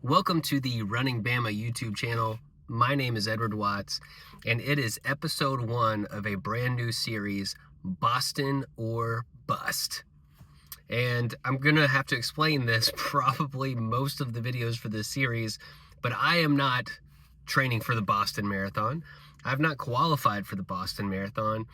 Welcome to the Running Bama YouTube channel. My name is Edward Watts, and it is episode 1 of a brand new series, Boston or Bust. And I'm gonna have to explain this probably most of the videos for this series, but I am not training for the Boston Marathon. I've not qualified for the Boston Marathon,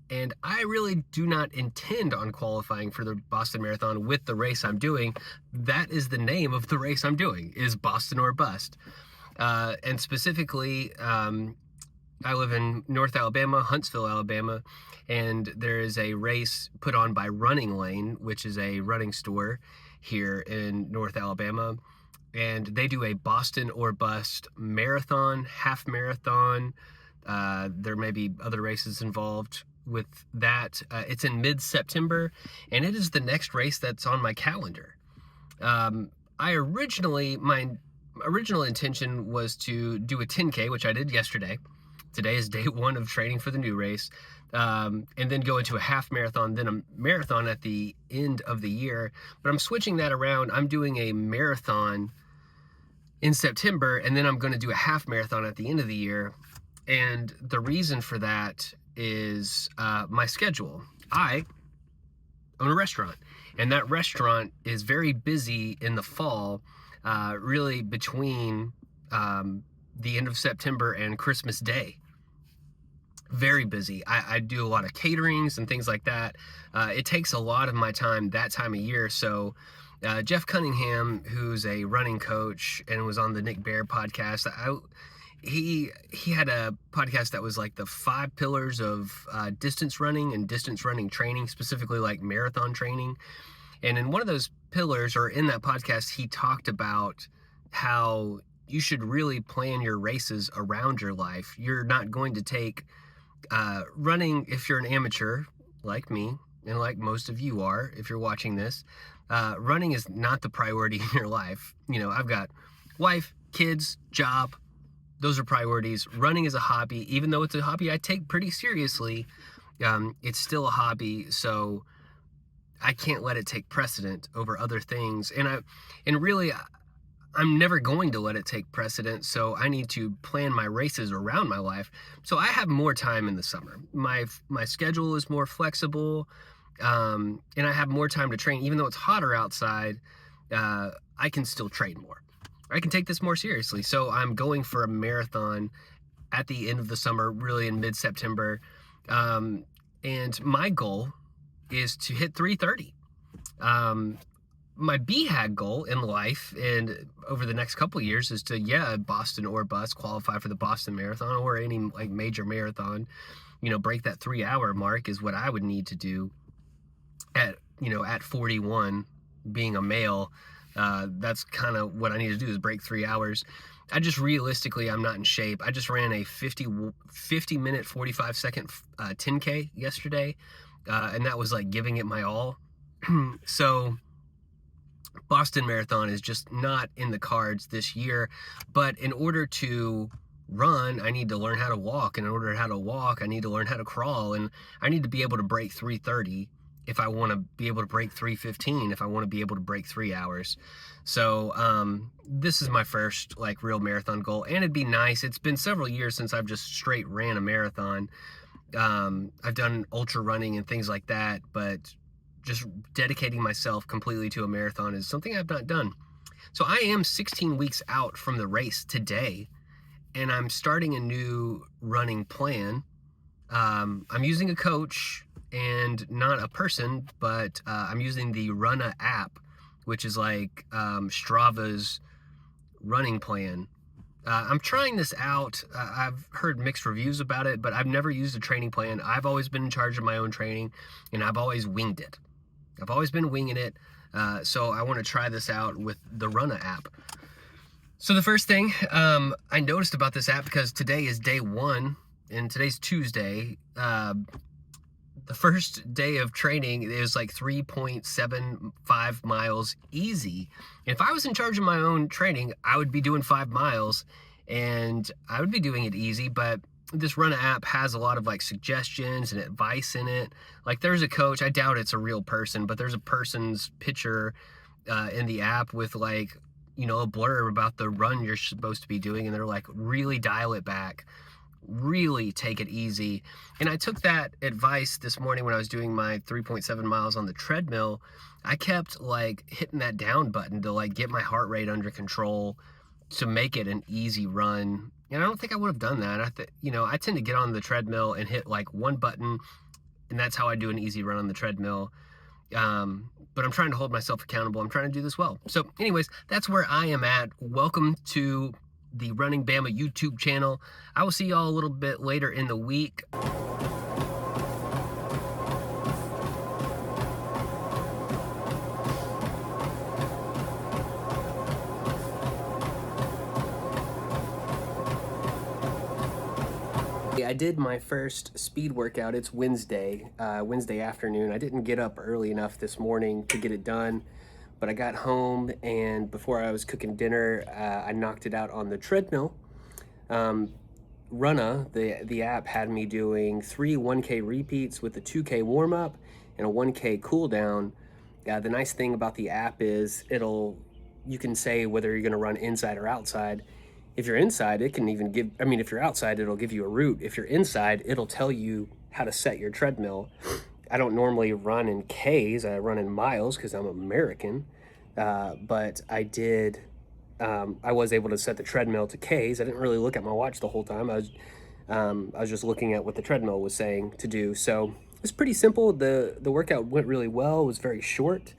and I really do not intend on qualifying for the Boston Marathon with the race I'm doing. That is the name of the race I'm doing, is Boston or Bust. And specifically, I live in North Alabama, Huntsville, Alabama, and there is a race put on by Running Lane, which is a running store here in North Alabama. And they do a Boston or Bust marathon, half marathon. There may be other races involved with that. It's in mid-September, and it is the next race that's on my calendar. My original intention was to do a 10K, which I did yesterday. Today is day 1 of training for the new race, and then go into a half marathon, then a marathon at the end of the year. But I'm switching that around. I'm doing a marathon in September, and then I'm going to do a half marathon at the end of the year. And the reason for that is my schedule. I own a restaurant, and that restaurant is very busy in the fall, really between the end of September and Christmas Day. Very busy. I do a lot of caterings and things like that. It takes a lot of my time that time of year. So Jeff Cunningham, who's a running coach and was on the Nick Bear podcast, he had a podcast that was like the 5 pillars of distance running and distance running training, specifically like marathon training. And in one of those pillars, or in that podcast, he talked about how you should really plan your races around your life. You're not going to take running, if you're an amateur like me, and like most of you are, if you're watching this, running is not the priority in your life. You know, I've got wife, kids, job. Those are priorities. Running is a hobby. Even though it's a hobby I take pretty seriously, it's still a hobby, so I can't let it take precedent over other things. And really, I'm never going to let it take precedent, so I need to plan my races around my life. So I have more time in the summer. My schedule is more flexible, and I have more time to train. Even though it's hotter outside, I can still train more. I can take this more seriously. So I'm going for a marathon at the end of the summer, really in mid-September. And my goal is to hit 3:30. My BHAG goal in life and over the next couple of years is to, Boston or Bust, qualify for the Boston Marathon or any like major marathon. You know, break that 3-hour mark is what I would need to do at 41, being a male. That's kind of what I need to do, is break 3 hours. Realistically, I'm not in shape. I just ran a 50 minute, 45 second 10K yesterday. And that was like giving it my all. So Boston Marathon is just not in the cards this year. But in order to run, I need to learn how to walk. And in order how to walk, I need to learn how to crawl. And I need to be able to break 3:30 if I want to be able to break 3:15, if I want to be able to break 3 hours. So this is my first like real marathon goal, and it'd be nice. It's been several years since I've just straight ran a marathon. I've done ultra running and things like that, but just dedicating myself completely to a marathon is something I've not done. So I am 16 weeks out from the race today, and I'm starting a new running plan. I'm using a coach and not a person, but I'm using the Runna app, which is like Strava's running plan. I'm trying this out. I've heard mixed reviews about it, but I've never used a training plan. I've always been in charge of my own training, and I've always winged it. I've always been winging it, so I want to try this out with the Runna app. So the first thing I noticed about this app, because today is day 1, and today's Tuesday, the first day of training is like 3.75 miles easy. If I was in charge of my own training, I would be doing 5 miles and I would be doing it easy. But this Runna app has a lot of like suggestions and advice in it. Like there's a coach, I doubt it's a real person, but there's a person's picture in the app with like a blurb about the run you're supposed to be doing, and they're like, really dial it back, really take it easy. And I took that advice this morning when I was doing my 3.7 miles on the treadmill. I kept like hitting that down button to like get my heart rate under control to make it an easy run. And I don't think I would have done that. I tend to get on the treadmill and hit like one button, and that's how I do an easy run on the treadmill. But I'm trying to hold myself accountable. I'm trying to do this well. So anyways, that's where I am at. Welcome to the Running Bama YouTube channel. I will see y'all a little bit later in the week. I did my first speed workout. It's Wednesday afternoon. I didn't get up early enough this morning to get it done, but I got home, and before I was cooking dinner, I knocked it out on the treadmill. Runna, the app, had me doing 3 1K repeats with a 2K warm-up and a 1K cool down. The nice thing about the app is you can say whether you're going to run inside or outside. If you're inside, it can even if you're outside, it'll give you a route. If you're inside, it'll tell you how to set your treadmill. I don't normally run in Ks, I run in miles because I'm American. But I was able to set the treadmill to Ks. I didn't really look at my watch the whole time. I was just looking at what the treadmill was saying to do. So it's pretty simple. The workout went really well. It was very short.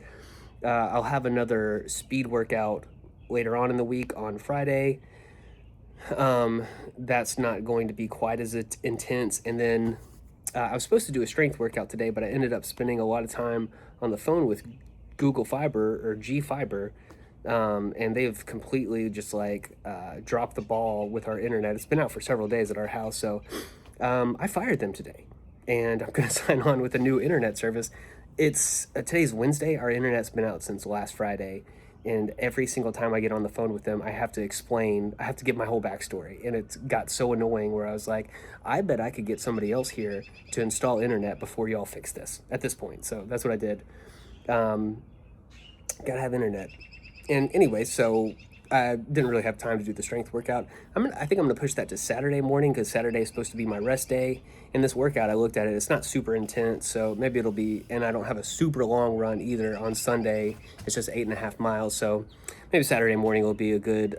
I'll have another speed workout later on in the week on Friday. That's not going to be quite as intense. And then I was supposed to do a strength workout today, but I ended up spending a lot of time on the phone with Google Fiber or G Fiber. And they've completely just dropped the ball with our internet. It's been out for several days at our house. So I fired them today, and I'm going to sign on with a new internet service. Today's Wednesday. Our internet's been out since last Friday. And every single time I get on the phone with them, I have to give my whole backstory. And it's got so annoying where I was like, I bet I could get somebody else here to install internet before y'all fix this at this point. So that's what I did. Gotta have internet. And anyway, so I didn't really have time to do the strength workout. I think I'm going to push that to Saturday morning because Saturday is supposed to be my rest day. And this workout, I looked at it, it's not super intense, so maybe it'll be, and I don't have a super long run either on Sunday. It's just 8.5 miles, so maybe Saturday morning will be a good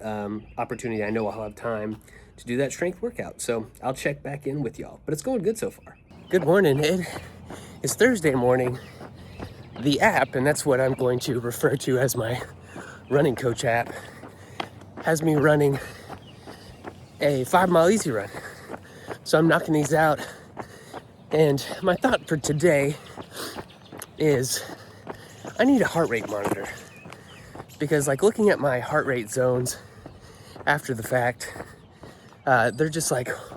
opportunity. I know I'll have time to do that strength workout, so I'll check back in with y'all. But it's going good so far. Good morning, Ed. It's Thursday morning. The app, and that's what I'm going to refer to as my running coach app, has me running a 5-mile easy run. So I'm knocking these out. And my thought for today is I need a heart rate monitor, because looking at my heart rate zones after the fact, they're just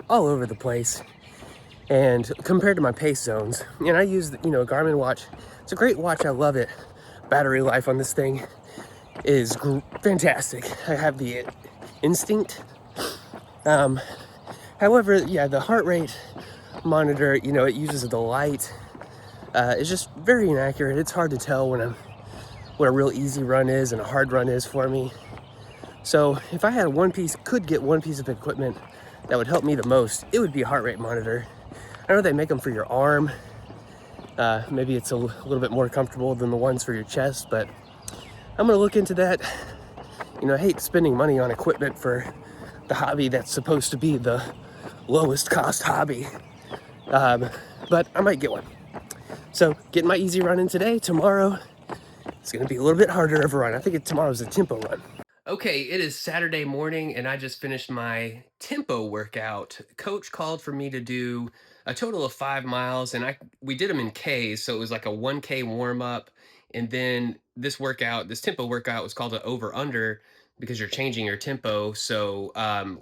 all over the place. And compared to my pace zones, and I use a Garmin watch. It's a great watch. I love it. Battery life on this thing is fantastic. I have the Instinct. However, the heart rate monitor, it uses the light. It's just very inaccurate. It's hard to tell what a real easy run is and a hard run is for me. So if I had could get one piece of equipment that would help me the most, it would be a heart rate monitor. I know they make them for your arm. Maybe it's a little bit more comfortable than the ones for your chest, but I'm gonna look into that. I hate spending money on equipment for the hobby that's supposed to be the lowest cost hobby. But I might get one. So getting my easy run in today. Tomorrow, it's gonna be a little bit harder of a run. I think tomorrow's a tempo run. Okay, it is Saturday morning, and I just finished my tempo workout. Coach called for me to do a total of 5 miles, and we did them in Ks, so it was like a 1K warm up, and then this tempo workout was called an over under because you're changing your tempo. So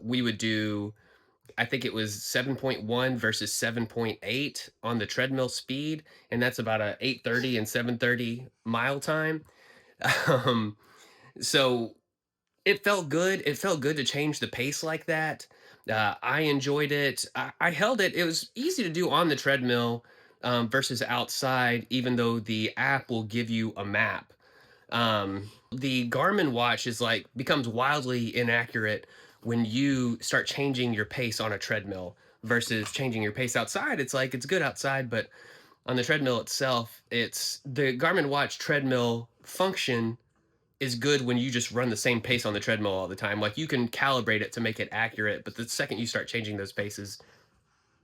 we would do, I think it was 7.1 versus 7.8 on the treadmill speed, and that's about a 8:30 and 7:30 mile time. So it felt good. It felt good to change the pace like that. I enjoyed it. I held it. It was easy to do on the treadmill versus outside, even though the app will give you a map. The Garmin watch is like becomes wildly inaccurate when you start changing your pace on a treadmill versus changing your pace outside. It's like it's good outside, but on the treadmill itself, it's the Garmin watch treadmill function is good when you just run the same pace on the treadmill all the time. Like you can calibrate it to make it accurate, but the second you start changing those paces,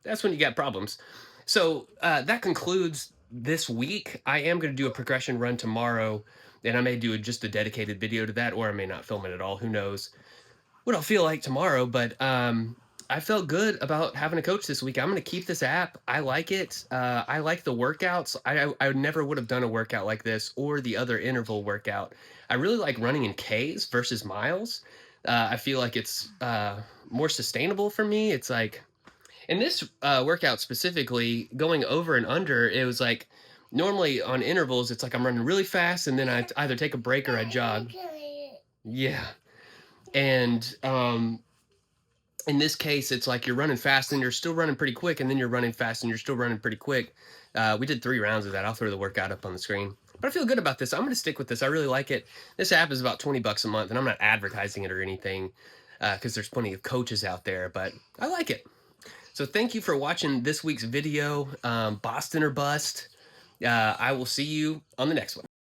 that's when you got problems. So that concludes this week. I am going to do a progression run tomorrow, and I may do just a dedicated video to that, or I may not film it at all. Who knows what I'll feel like tomorrow? But I felt good about having a coach this week. I'm going to keep this app. I like it. I like the workouts. I never would have done a workout like this or the other interval workout. I really like running in Ks versus miles. I feel like it's more sustainable for me. It's like in this workout specifically, going over and under, it was like normally on intervals, it's like I'm running really fast and then I either take a break or I jog. Yeah. And in this case, it's like you're running fast and you're still running pretty quick, and then you're running fast and you're still running pretty quick. We did 3 rounds of that. I'll throw the workout up on the screen. But I feel good about this. I'm going to stick with this. I really like it. This app is about 20 bucks a month, and I'm not advertising it or anything because there's plenty of coaches out there, but I like it. So thank you for watching this week's video, Boston or Bust. I will see you on the next one.